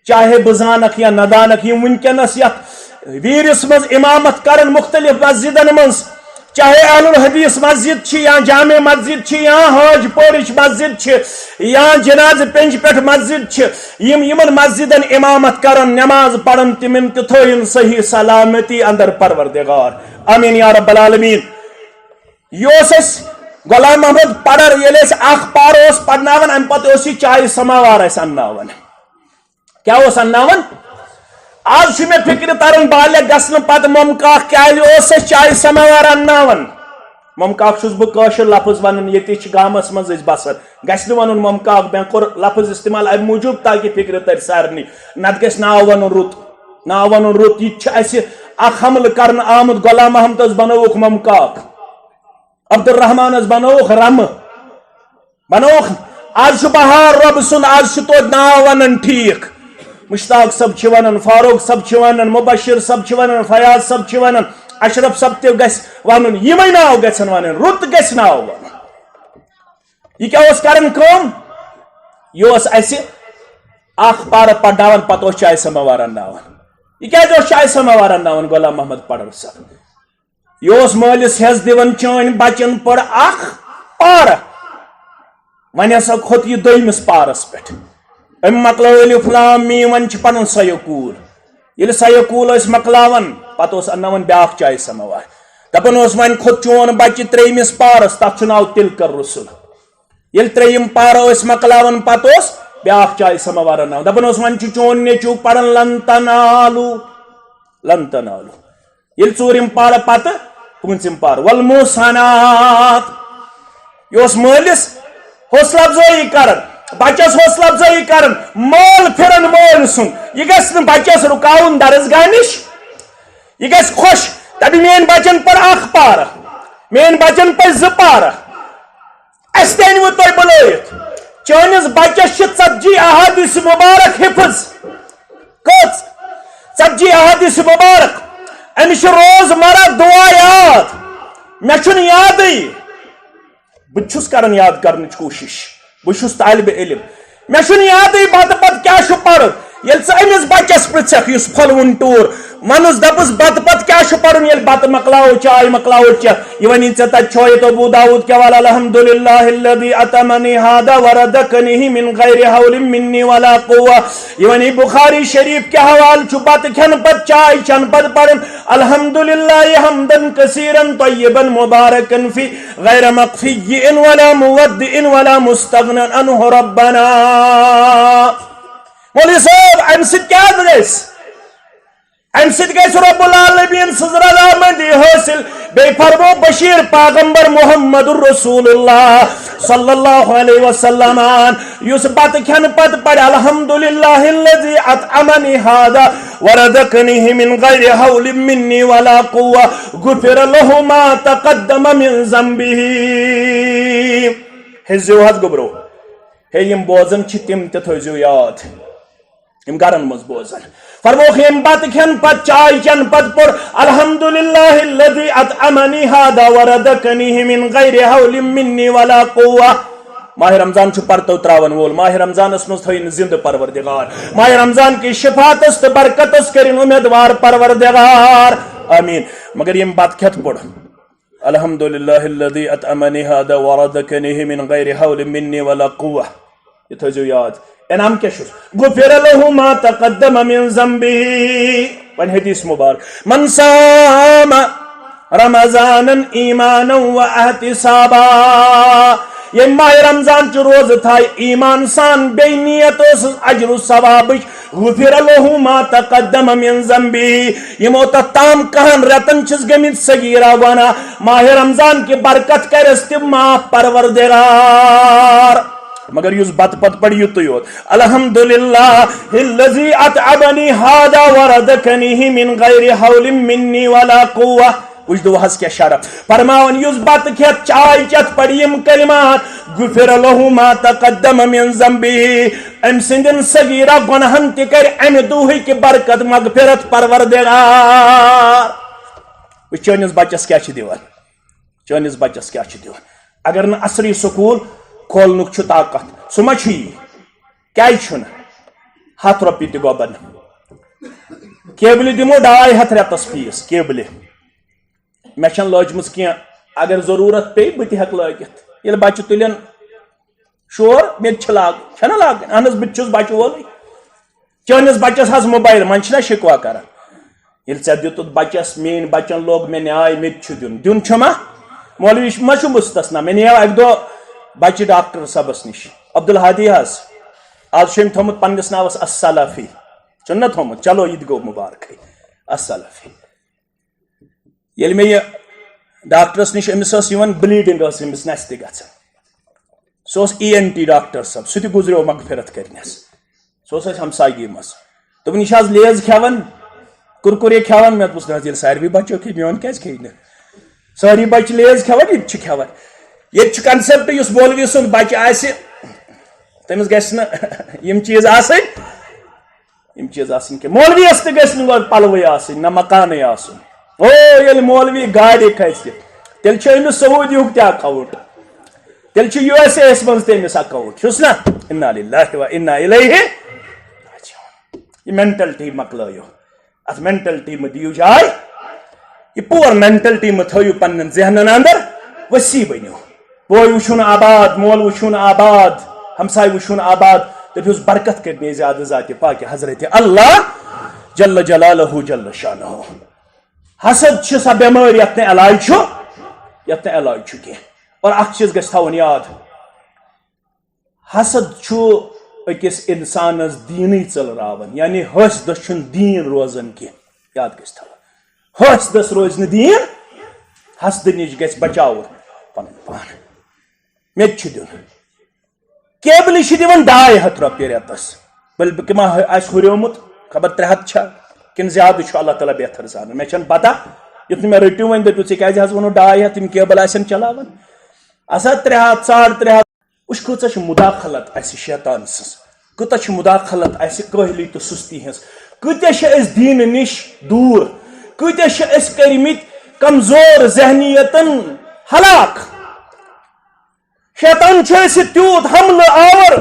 S1: چاہے بزانک یا ندانک یم ونکس یت ویرس مز امامت کرن مختلف مسجدن مز چاہے اہل الحدیث مسجد یا جامع مسجد یا حاج پورچ مسجد یا جناز پنج پہ مسجد یمن مسجدن امامت کرن نماز پڑھن تمن تھوین صحیح سلامتی اندر پروردگار آمین یا رب العالمین یہ غلام محمد پڑر یل اخ پار پڑھناون ام پتہ چائے سماوار انناون کیا انناون آج میں فکر تران بالغ گھن پتہ ممکاک کیا چائے سماوار انناون ممکاک چھس بہ کاشر لفظ ونان یہ گامس مز بسر گھس نہ ون ممکاک بہ کور لفظ استعمال ام موجوب تاکہ فکر تر سارنی نت گھس ناو ون رت ناو ون رت یہ اخ حمل کرن آمد غلام محمد بنوک ممکاک عبد الرحمان بنوک رم بنوک آج بہار رب سن آج تو ناو ونان ٹھیک مشتاق صب ونان فاروق صب ونان مبشر صب ونان فیاض صب ونان اشرف صب تہ گھس ون یمے ناو گھن ون رت گھس ناو ون یہ کیا کران کم یہ اس اخ پار پڑھناون پتہ چائے سماوار انناون یہ کیا چائے سماوار انناون غلام محمد پڑر صاحب یہ مالس حص دان چان بچن پڑ اخ پار ون ہسا کھوت یہ دویمس پارس پہ مکلو الف لام میم ون پن سیکول یل سیکول مکلاون پتہ اناون بیاکھ چائے سماوار دپان ون کھوت چون بچہ تریمس پارس تک ناو تلکر رسول یل تریم پارو مکلاون پتہ بیاکھ چائے سماوار انو دپان ون چون نیچو پڑھن لن تنالو یل ژوٗرِم پارٕ پتہ پوٗنٛژِم پار والمحصنات یہ مالس حوصلہ افزائی کرن بچس حوصلہ افزائی کرن مول پھرن مول سن یہ گھس نہ بچس رکاون درسگاہ نش یہ گھس خوش دپہ میٲنۍ بچن پر اکھ پارہ میٲنۍ بچن پر زٕ پارہ اس تینو تۄہہِ بُلٲیِتھ چٲنِس بچس چھِ ژتجی احادیث مبارک حفظ کٔژ ژتجی احادیث مبارک أمِس چھُ روزمرہ دعا یاد مےٚ چھُنہٕ یادٕے بہٕ چھُس کران یاد کرنٕچ کوٗشش بہٕ چھُس طالبِ علم مےٚ چھُنہٕ یادٕے بتہٕ پتہٕ کیٛاہ چھُ پرُن ییٚلہِ ژٕ أمِس بچس پرٛژھکھ یُس پھۄلوُن ٹوٗر ونُس دپُس بتہٕ پتہٕ کیٛاہ چھُ پرُن ییٚلہِ بتہٕ مکلاوو چاے مکلاوو چٮ۪تھ یہِ وَنی ژےٚ تتہِ چھویت ابو داؤد کیا والا الحمدللہ الذی اطعمنی ھذا ورزقنی من غیر حول منی ولا قوة یہ ونی بخاری شریف کے حوالہ چھُ بتہٕ کھٮ۪نہٕ پتہٕ چاے چٮ۪نہٕ پتہٕ پرُن الحمدللہ حمدا کثیرا طیبا مبارکا فی غیر مقفی ولا مودع ولا مستغنى عنہ ربنا مولوی صاحب امہ سۭتۍ کیٛاہ گژھِ امہ سۭتۍ گژھِ رب العالمین سٕنٛز رضامندی حٲصِل بیٚیہِ فرمو بشیر پیغمبر محمد رسول اللہ صلی اللہ علیہ وسلم یُس بتہٕ کھٮ۪نہٕ پتہٕ پرِ الحمدللہ الذی اطعمنی ھذا ورزقنی من غیر حول منی ولا قوة غفر له ما تقدم من ذنبه ہیزیو حظ گوبرو ہے یم بوزن چھ تم تہ تھٲیزیو یاد یم گرن مز بوزن فرموخ یم بتہٕ کھٮ۪ن پتہٕ چاے چٮ۪ن پتہٕ پوٚر الحمدللہ الذی اطعمنی ھذا ورزقنی من غیر حول منی ولا قوة ماہ رمضان چھ پرتو تراون وول ماہ رمضانس مز تھٲیِن زندہ پروردگار ماہ رمضان کی شفاعتس تہ برکتس کرن امیدوار پروردگار آمین مگر یم بتہٕ کھٮ۪تھ پوٚر الحمدللہ الذی اطعمنی ھذا ورزقنی من غیر حول منی ولا قوة یہ تھٲیزیو یاد انعام کیا چھُس غفر له ما تقدم من ذنبه ون حدیث مبارک من صام رمضانا ایمانا واحتسابا یہ ماہ رمضان چ روز تھائی ایمان سان بے نیت اس اجر و ثواب غفر له ما تقدم من ذنبه یمو تام کہن رتن چھس گمت صغیرہ گناہ ماہ رمضان کی برکت کرس تم معاف پروردگار مگر یس بت پت پڑ یت یوت الحمدللہ الذی اطعمنی ھذا ورزقنی من غیر حول منی ولا قوة وچ دعاس کیا شرف فرماون یس بت کھیت چائے چت پڑ یم کلمات غفر له ما تقدم من ذنبه ام سندن صغیرہ گناہن تہ کر ام دہی کی برکت مغفرت پروردگار چٲنِس بچس کیا چھ دِوان چٲنِس بچس کیا چھ دِوان اگر نہ عصری سکول کھولنُک چھُ طاقت سُہ ما چھُ یی کیازِ چھُنہٕ 100 رۄپیہِ تہِ گۄبن کیبلہِ دِمو 250 رٮ۪تس فیٖس کیبلہِ مےٚ چھنہٕ لٲجمٕژ کینٛہہ اگر ضروٗرت پیٚیہِ بہٕ تہِ ہٮ۪کہٕ لٲگِتھ ییٚلہِ بچہِ تُلن شور مےٚ تہِ چھِ لاگٕنۍ چھَنہ لاگٕنۍ اہن حظ بہٕ تہِ چھُس بچہِ وولٕے چٲنِس بچس حظ موبایل منٛز چھِنہ شِکوا کران ییٚلہِ ژےٚ دِتُتھ بچس میٲنۍ بچن لوگ مےٚ نیاے مےٚ تہِ چھُ دیُن چھُ ما مولوی ما چھُ مستثنا مےٚ نِیاو اکہِ دۄہ بچہ ڈاکٹر صبس نش عبدالحادی حظ آج چھُ تھومُت پننس ناوس السلفی چھُنہ تھومُت چلو یہ تہِ گوٚو مبارکٕے السلفی ییٚلہِ مےٚ یہِ ڈاکٹرس نش أمِس ٲس یِوان بلیٖڈنگ ٲس أمِس نَسہِ تہِ گژھان سُہ اوس ENT ڈاکٹر صٲب سُہ تہِ گُزریو مغفرت کرنس سُہ اوس اَسہِ ہمسایگی منٛز دوٚپُن یہِ چھِ آز لیز کھٮ۪وان کُرکُرے کھٮ۪وان مےٚ دوٚپُس نہ حظ ییٚلہِ ساروٕے بچو کھیٚیہِ میون کیازِ کھیٚیہِ نہٕ سٲری بچہِ لیز کھٮ۪وان یہِ تہِ چھِ کھٮ۪وان یہ کنسپٹ اس مولوی سن بچہ آسہِ تمس گژھِ نہٕ یم چیز آسن کہ مولویس تہِ گژھِ نہٕ گۄڈٕ پلوٕے آسٕنۍ نہ مکانٕے آسُن او ییٚلہِ مولوی گاڑِ کھسہِ تیٚلہِ چھُ أمِس سعوٗدیُک تہِ اکاؤنٹ تیٚلہِ چھُ USA یس منٛز تہِ أمِس اکاؤنٹ چھُس نا انا للہ و انا الیہ راجعون یہ مینٹلٹی مکلٲیِو اتھ مینٹلٹی مہ دِیِو جاے یہ پور مینٹلٹی مہ تھٲیِو پننٮ۪ن ذہنن اندر وسیع بنِو بوے وچھُن آباد مول وچھُن آباد ہمسائے وچھُن آباد دپیوس برکت کرنے زیادہ ذات پاک حضرت اللہ جل جلالہ جل شانہ حسد چھ سا بیمار یت نہ علاج چھ کی اور اخ چیز گژھِ تھاوُن یاد حسد چھ أکِس انسانس دینٕے ژٔلراوان یعنی حسدس چھُنہٕ دیٖن روزان کینٛہہ یاد گژھِ تھاوُن حسدس روزِ نہٕ دیٖن حسدٕ نِش گژھِ بچاوُن پنُن پان مےٚ تہِ چھُ دیُن کیبلہِ چھِ دِوان 200 رۄپیہِ رٮ۪تس بلکہِ ما آسہِ ہُریومُت خبر 300 چھا کِنہٕ زیادٕ چھُ اللہ تعالیٰ بہتر زانان مےٚ چھنہٕ پتہ یُتھ نہٕ مےٚ رٔٹِو وۄنۍ دٔپِو ژےٚ کیٛازِ حظ ووٚنُو 200 یِم کیبل آسن چلاوان آسان 300 350 وٕچھ کۭژاہ چھِ مُداخلت اسہِ شیطان سٕنٛز کۭژاہ چھِ مُداخلت اسہِ کٲہلی تہٕ سُستی ہٕنٛز کۭتیاہ چھِ أسۍ دیٖنہٕ نِش دوٗر کۭتیاہ چھِ أسۍ کٔرمٕتۍ کمزور ذہنیتن ہلاک شیطان چھُ اسہِ تیوٗت حملہٕ آور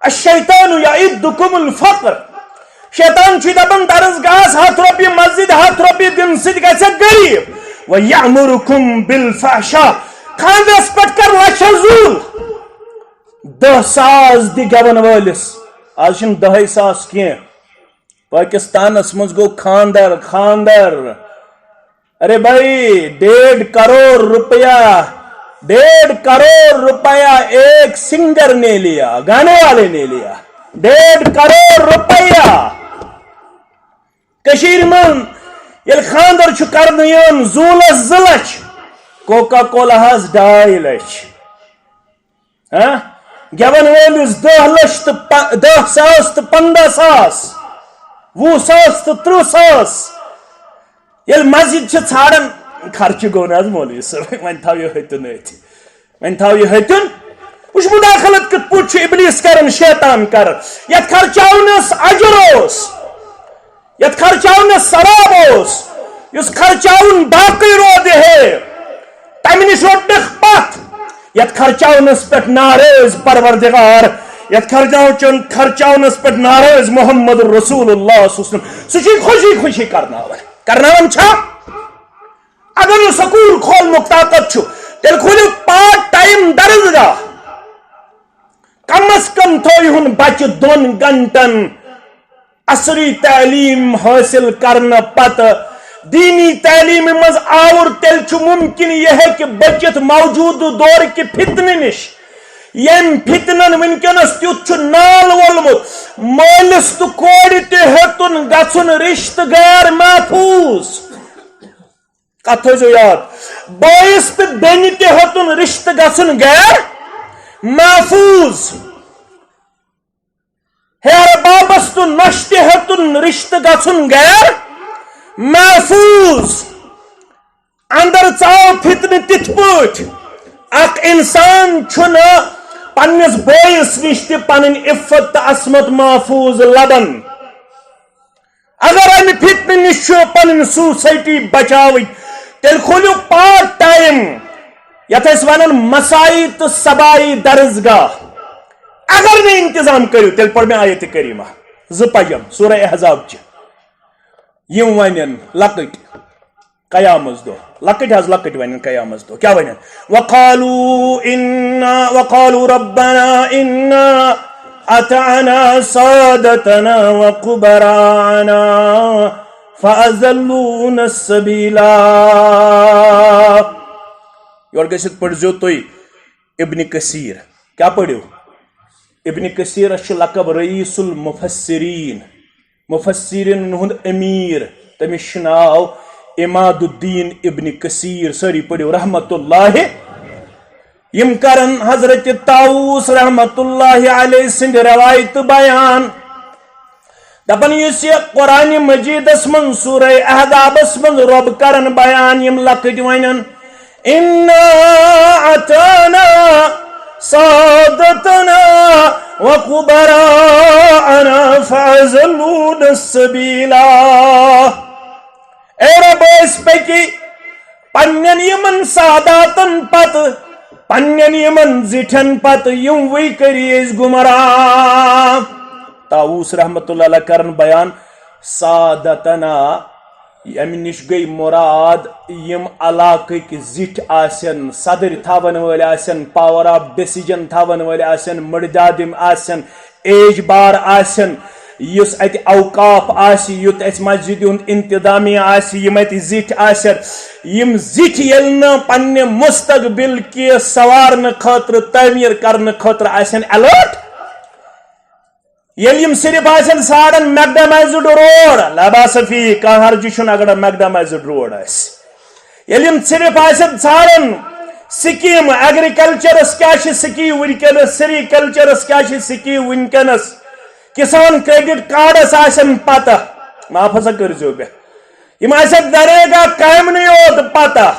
S1: الشیطان یعدکم الفقر شیطان چھُ دپان درسگاہس 100 رۄپیہِ مسجد 100 رۄپیہِ دِنہٕ سۭتۍ گژھکھ غریٖب وَیَأْمُرُکُم بِالْفَحْشَاء خاندرس پٮ۪ٹھ کر لچھس زوٗل 10,000 دِ گٮ۪ون وٲلِس آز چھِنہٕ 10,000 کینٛہہ پٲکستانس منٛز گوٚو خاندر ارے بھائی 1.5 کروڑ روپیہ ایک سنگر نے لیا گانے والے نے لیا 1.5 کروڑ روپیہ کشیر من یل خاندر چھُ کرنہٕ یِوان زوٗلس 2 لچھ کوکا کولاہس 2.5 لچھ گٮ۪ون وٲلِس 10 لچھ تہٕ 10 ساس تہٕ 15 ساس 20 ساس تہٕ 30 ساس ییٚلہِ مسجد چھِ ژھانڈان خرچہِ گوٚو نہٕ حظ مولوی صٲب وۄنۍ تھاو یہِ ہتُن أتھۍ وۄنۍ تھاو یہِ ہتُن وٕچھ مُداخلت کِتھ پٲٹھۍ چھُ ابلیٖس کران شیطان کران یتھ خرچاونس اجر اوس یتھ خرچاونس ثواب اوس یُس خرچاوُن باقٕے روزِ ہے تمہِ نِش روٚٹنکھ پتھ یتھ خرچاونس پٮ۪ٹھ ناراض پروردگار یتھ خرچاونس پٮ۪ٹھ ناراض محمد رسول اللہ صلی اللہ علیہ وسلم سُہ چھُے خوشی خوشی کرناوان چھا اگر نہٕ سکوٗل کھولنُک طاقت چھُ تیٚلہِ کھوٗلِو پارٹ ٹایم درسگاہ کم از کم تھٲیہُن بچہِ 2 گنٹن عصری تعلیٖم حٲصِل کرنہٕ پتہٕ دینی تعلیٖمہِ منٛز آوُر تیٚلہِ چھُ مُمکِن یہِ ہیٚکہِ بٔچِتھ موجوٗدٕ دورکہِ فتنہٕ نِش ییٚمۍ فتنن وٕنکیٚنس تیُتھ چھُ نال وولمُت مٲلِس تہٕ کورِ تہِ ہیوٚتُن گژھُن رشتہٕ غیر محفوٗظ کتھ تھٲیزیو یاد بٲیِس تہٕ بیٚنہِ تہِ ہیوٚتُن رشتہٕ گژھُن غیر محفوٗظ ہیرٕ بابس تہٕ نۄشہِ تہِ ہیوٚتُن رشتہٕ گژھُن غیر محفوٗظ اندر ژاو فتنہٕ تِتھ پٲٹھۍ اکھ انسان چھُنہٕ پننِس بٲیِس نِش تہِ پنٕنۍ عفت تہٕ عصمت محفوٗظ لبان اگر امہِ فتنہٕ نِش چھُ پنٕنۍ سوسایٹی بچاوٕنۍ تیٚلہِ کھوٗلِو پارٹ ٹایم یتھ أسۍ ونان مسائی تہٕ سبائی درسگاہ اگر نہٕ انتظام کٔرِو تیٚلہِ پٔر مےٚ آیتِ کریٖمہ 2 پجم سورہ احزاب چہِ یِم ونن لۄکٕٹۍ قیامس دۄہ لۄکٕٹۍ ونن قیامس دۄہ کیٛاہ ونن وقالوا ربنا إنا أطعنا سادتنا وكبراءنا فأضلونا السبيل یور گٔژھِتھ پٔرزیو تُہۍ ابن کثیر کیٛاہ پٔرِو ابن کثیرس چھُ لقب رئیس المفسرین مفسرین ہُنٛد امیٖر تٔمِس چھُ ناو اماد الدین ابن کثیر سٲری پٔرِو رحمت اللہ یم کرن حضرت طاووس رحمت اللہ علیہ سٕنٛدِ روایتہٕ بیان دپان یُس یہِ قرآنِ مجیدس منٛز سورہ احزابس منٛز رۄب کرن بیان یم لۄکٕٹۍ ونن اِنا أطعنا سادتنا وكبراءنا فأضلونا السبيل اے رب أسۍ پٔکۍ پننٮ۪ن یِمن ساداتن پتہٕ پننٮ۪ن یِمن زِٹھٮ۪ن پتہٕ یِموٕے کٔرۍ أسۍ گمراہ طاووس رحمت اللہ علیہ کرن بیان سادتنا یمہ نش گئی مراد یم علاقک زٹھ آسن صدر تھاون ول آسن پاور آف ڈیسیجن تھاون ول آسن مردادم آسن ایج بار آسن یس ات اوقاف آس یت اس مسجد ہند انتظامیہ آس یم ات زٹھ آسن یم زٹھ یل نہ پنہ مستقبل کی سوارن خاطر تعمیر کرنے خاطر آسن الرٹ یل صرف آسن ساڑن میکڈامائزڈ روڈ لباس فی کان حرج چھن اگر میکڈامائزڈ روڈ آس یل صرف آسن ساڑن سکیم ایگریکلچرس کیا سکیم ونکس سیریکلچرس کیا سکیم ونکس کسان کریڈٹ کارڈس آسن پتہ معاف ہسا کرزو بے یم آسن دریگا کامنی یوت پتہ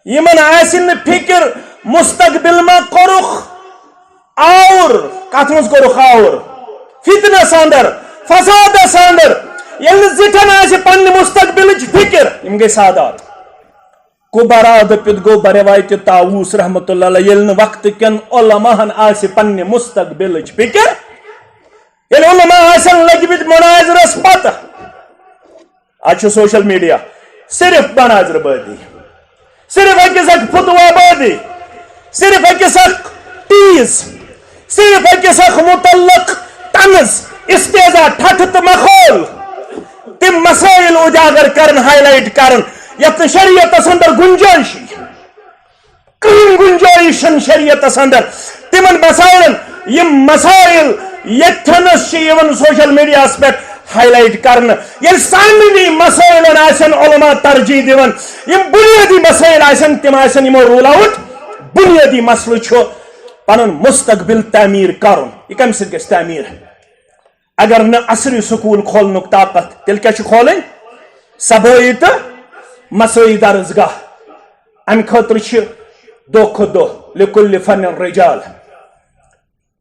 S1: یمن آسن فکر مستقبل ما کورخ اور کت مز کورخ اور فتنس اندر فسادس اندر یل زٹھن آس پنہ مستقبل فکر یم گئی سادات کبرا دپت گو بروایت طاووس رحمت اللہ علیہ یل وقت کن علماءن آس پنہ مستقبل فکر یل علماء آسن لگمت مناظرس پتہ آج سوشل میڈیا صرف مناظر بازی صرف اکس اک فتوا بازی صرف اکس اک ٹیز صرف اکس اک متعلق طنز استیزا ٹھٹھ تو مخول تم مسائل اجاگر کرن ہائی لائٹ کرن یت شریعت اندر گنجائش کہیں گنجائش شریعت اندر تمن مسائل یم مسائل یتھنس سوشل میڈیا پہ ہائی لائٹ کرنا یل سامنی مسائل آسن علماء ترجیح دیون یم بنیادی مسائل آسن تم آسن یمو رول آؤٹ بنیادی مسئلہ چھو پنن مستقبل تعمیر کرن یہ کم سۭتۍ گژھِ تعمیر اگر نہ عصری سکول کھولنک طاقت تیل کیا کھولن صبائی تو مسائی درسگاہ ام خاطر دہ کھت دہ لکل فن رجال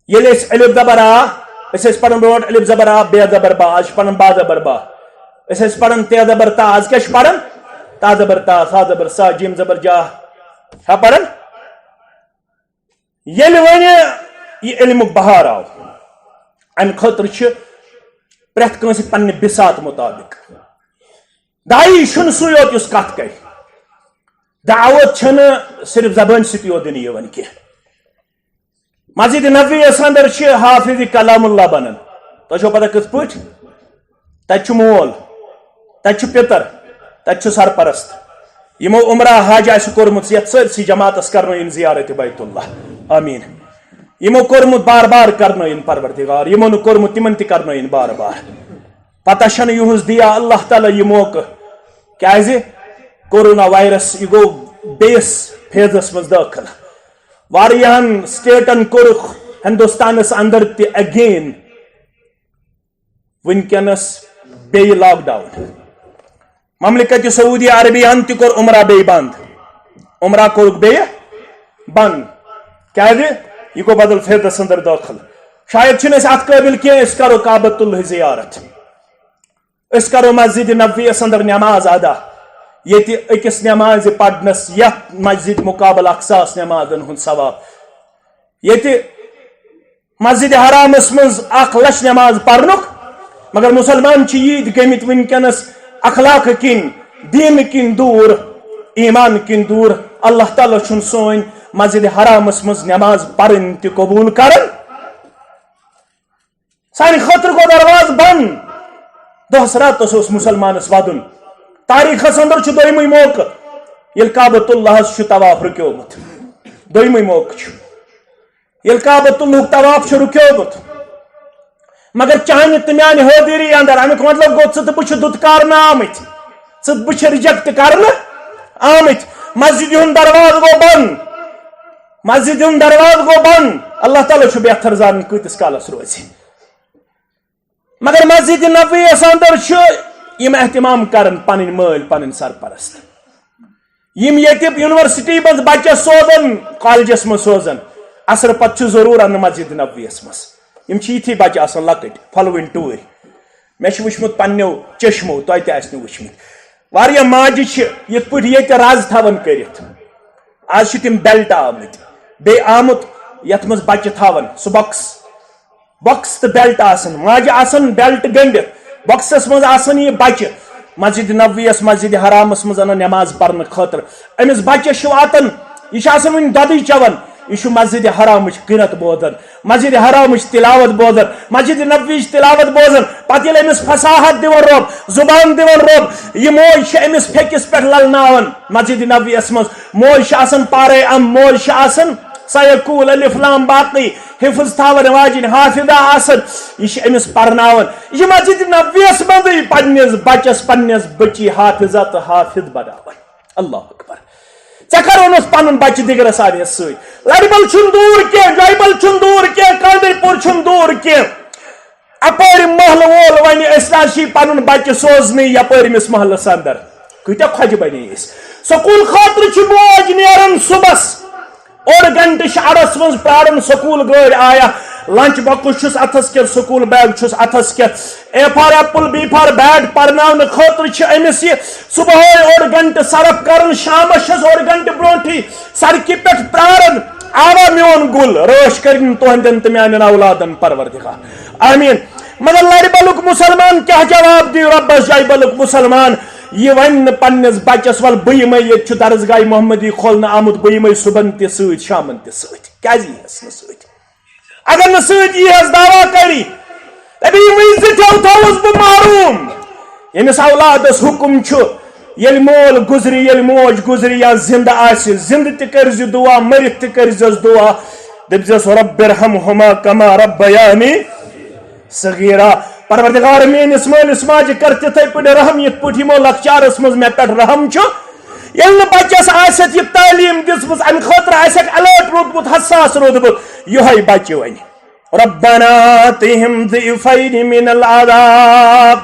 S1: یل الف زبر آ پڑھن برو الف زبر آ بے زبر با آج پڑھن با زبر با پڑھن تے زبر تا آج کیا پڑھن تا زبر تا سا زبر سا جیم زبر جا کیا پڑھن یل ون یہ علم بہار آو ام خاطر پریت کنس پنہ بسات مطابق دائی چھن سو یوت اس کت کر دعوت چھن صرف زبان ستی یوت دن یوان کی مسجد نبوی اندر حافظ کلام اللہ بنان تہ پتہ کت پٹ تت مول تت پتر تت سرپرست یمو عمرہ حج آس کورمت یت سرسی جماعتس کرن زیارت بیت اللہ آمین یمو کورمت بار بار کرن پروردگار یمو نہ کورمت تمن تہ کرن بار بار پتہ چھن یہز دیا اللہ تعالی یہ موقع کیاز کورونا وائرس یہ گو بیس فیزس مز داخل واریاہن سٹیٹن کورخ ہندوستانس اندر تہ اگین ونکس بی لاک ڈاؤن مملکت سعودی عربیہ تہ کور عمرہ بی بند عمرہ کورک بی بند کیاز یہ گو بدل فیضس اندر داخل شاید چھن اس ات قابل کی اس کرو کعبۃ اللہ زیارت اس کرو مسجد نبوی اندر نماز ادا یہ اکس نماز پڑھنس یت مسجد مقابل اقساس نمازن ہند ثواب یہ مسجد حرامس مز 1,00,000 نماز پڑھنک مگر مسلمان عید گمت ونکس اخلاق کن دین کن دور ایمان کن دور اللہ تعالی چھن سون مسجد حرامس مز نماز پڑھن تہ قبول کرن سان خاطر گو درواز بند دہس راتس مسلمانس ودن تاریخس اندر دویمے موقع یل کعبۃ اللہ طواف رکیومت دویمے موقع یل کعبۃ اللہ طواف رکیومت مگر چانہ تو میانہ حاضری اندر امیک مطلب گو ژٕ تہٕ بہٕ چھِ دُتکارنہٕ آمٕتۍ ژٕ بہٕ چھِ رِجیکٹ کرنہٕ آمٕتۍ مسجد ہُنٛد دروازٕ گوٚو بنٛد مسجد ہُنٛد دروازٕ گوٚو بنٛد اللہ تعالیٰ چھُ بہتر زانن کۭتِس کالس روزِ مگر مسجد نبوی اندر یم اہتمام کرن پن مل پن سرپرست یم یتب یونیورسٹی مز بچس سوزن کالجس مز سوزن اثر پتہ ضرور ان مسجد نبویس مز یم یتھی بچہ آسان لکٹ پھلوین ٹور مے وچمت پنو چشمو تہ تہ آسہ وچمت واریاہ ماجہ یت پٹ یہ رز تھاون کرت آج تم بیلٹ آمت بی آمت یت مز بچہ تھاون سہ باکس تو بیلٹ آسان ماجہ آسان بیلٹ گنڈت باکسس مز آسان یہ بچہ مسجد نبویس مسجد حرامس مز انان نماز پرن خاطر امس بچس واتان یہ ون دودی چوان یہ مسجد حرامچ قرت بوزان مسجد حرامچ تلاوت بوزان مسجد نبویچ تلاوت بوزان پتہ یل امس فصاحت دیوان رب زبان دیوان رب یہ موج امس پھکس پہ للناوان مسجد نبویس مز موج پارے ام موج سیقول الف لام باقی حفظ تھاون واجن حافظہ آسن یہ امس پرناون یہ مسجد نبویس مزے پنس بچس پنس بچی حافظہ تو حافظ بناون اللہ اکبر ے کرونس پن بچہ دگر سانس ست لڑبل چھ دور کی جائبل چھ دور کی کاندر پور چھ دور کی اپر محل وول ون اسی پن بچہ سوزن یپر امس محلس اندر کتیا کھجہ بنے سکول خاطر موج نیران صبح اور گھنٹہ اڑس من پیاران سکول گاڑ آیا لنچ باکس اتھس کے سکول بیگ اتھس کے A for apple B for bat پرناون خاطر امس یہ صبح اور گھنٹہ صرف کرن شامس اور گھنٹہ برونٹھی سڑکہ پہ پرارن آوا میون گل روش کرن تہندن تو میان اولادن پروردگار آمین مگر لڑ بلک مسلمان کیا جواب دی ربس جائی بلک مسلمان یہ ون پنس بچس ول بہمے یہ درسگاہ محمدی کھولنے آمت بہمے صبح تہ ست شامن تہ ست کیاز یس نا ست اگر نا ست یس دعویٰ کری ابھی زٹھو تھوس بہ محروم یمس اولادس حکم یل مول گزری یل موج گزری یا زندہ آس زندہ تہ کرز دعا مرت تہ کرزس دعا دپزس رب ارحمہما کما ربیانی صغیرا پروردگار میانس مالس ماجہ کر تتھے پہ رحم یت پہ یمو لکچارس مز مے پہ رحم یل بچس آست یہ تعلیم دسمس ام خاطر آسک الرٹ روٗدمُت حساس روٗدمُت یہے بچہ ون ربنا آتِہِم ضِعْفَيْنِ مِنَ الْعَذَابِ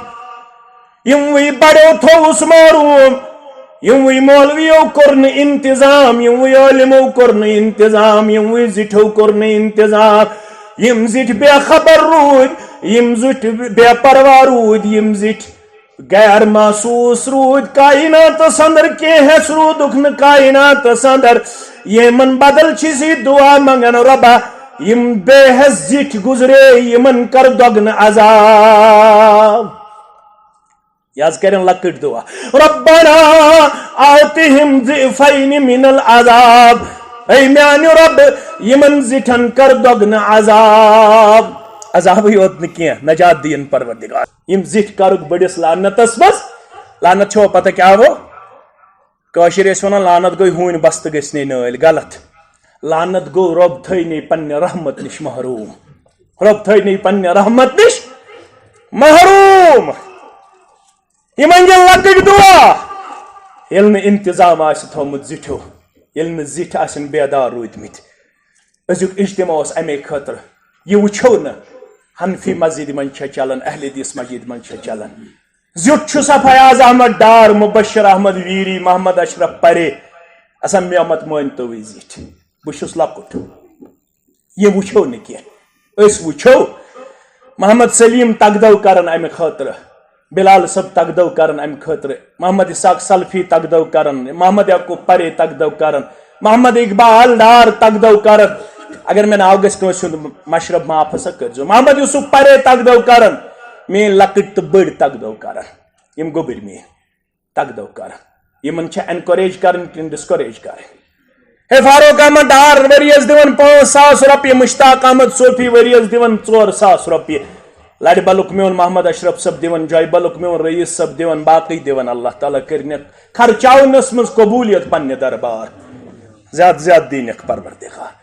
S1: یموٕے بڑو تھوُس محروم یموٕے مولویو کوٚر نہٕ انتظام یموٕے عالمو کوٚر نہٕ انتظام یموٕے زِٹھو کوٚر نہٕ انتظام یم زِٹھۍ بے خبر روٗدۍ یم زِٹھۍ بے پرواہ روٗدۍ یم زِٹھۍ غیر محسوس روٗدۍ کائناتس اندر کینٛہہ روٗدُکھ نہٕ کائناتس اندر یمن بدل چھِ سی دعا منگان ربا یم بے حس زِٹھۍ گزرے یمن کر دۄگنہٕ عذاب یاز کرن لکٹ دعا ربنا آتِہِم ضِعْفَيْنِ مِنَ الْعَذَابِ اے میانہِ رب یمن زِٹھن کر دۄگنہٕ عذاب عذابٕے یوت نہٕ کینٛہہ نجات دین پروردگار یم زِٹھۍ کرُکھ بٔڑِس لعنتس منٛز لعنت چھو پتہ کیا گو کٲشِر ٲسۍ ونان لعنت گوٚو ہوٗنۍ بستہٕ گٔژھنٕے نٲلۍ غلط لعنت گو رب تھٲینٕے پننہِ رحمت نش محروم رب تھٲینٕے پننہِ رحمت نش محروم یمن گٔے لکٕٹۍ دعا ییٚلہِ نہٕ انتظام آسہِ تھوٚومُت زِٹھیو ییٚلہِ نہٕ زِٹھۍ آسن بیدار روٗدمٕتۍ أزیُک اجتماع اوس امے خٲطرٕ یہ وٕچھو نہٕ حنفی مسجد منٛز چھےٚ چلان اہل حدیث مسجد منٛز چھےٚ چلان زیُٹھ چھُ سا فیاض احمد ڈار مبشر احمد ویری محمد اشرف پرے آسان مےٚ مت مٲنتوٕے زِٹھۍ بہٕ چھُس لۄکُٹ یہ وٕچھو نہٕ کینٛہہ أسۍ وٕچھو محمد سلیم تگدو کران امہِ خٲطرٕ بلال صٲب تگدو کران امہِ خٲطرٕ محمد اساق سلفی تگدو کران محمد یعقوب پرے تگدو کران محمد اقبال ڈار تگدو کران اگر مےٚ ناو گژھِ کٲنٛسہِ ہُنٛد مشرب معاف ہسا کٔرزیٚو محمد یوسف پرے تگدو کران میٲنۍ لۄکٕٹۍ تہٕ بٔڑۍ تگدو کران یم گوٚبٕرۍ میٲنۍ تگدو کران یمن چھےٚ انکوریج کرٕنۍ کِنہٕ ڈسکوریج کرٕنۍ ہے فاروق احمد ڈار ؤرۍیس دِوان 5,000 رۄپیہِ مشتاق احمد صوفی ؤرۍیس دِوان 4,000 رۄپیہِ لڑِ بلُک میون محمد اشرف صٲب دِوان جاے بلُک میون رئیس صٲب دِوان باقٕے دِوان اللہ تعالیٰ کٔرنکھ خرچاونس منٛز قبوٗلیت پننہِ دربار زیادٕ زیادٕ دِنکھ پروردگار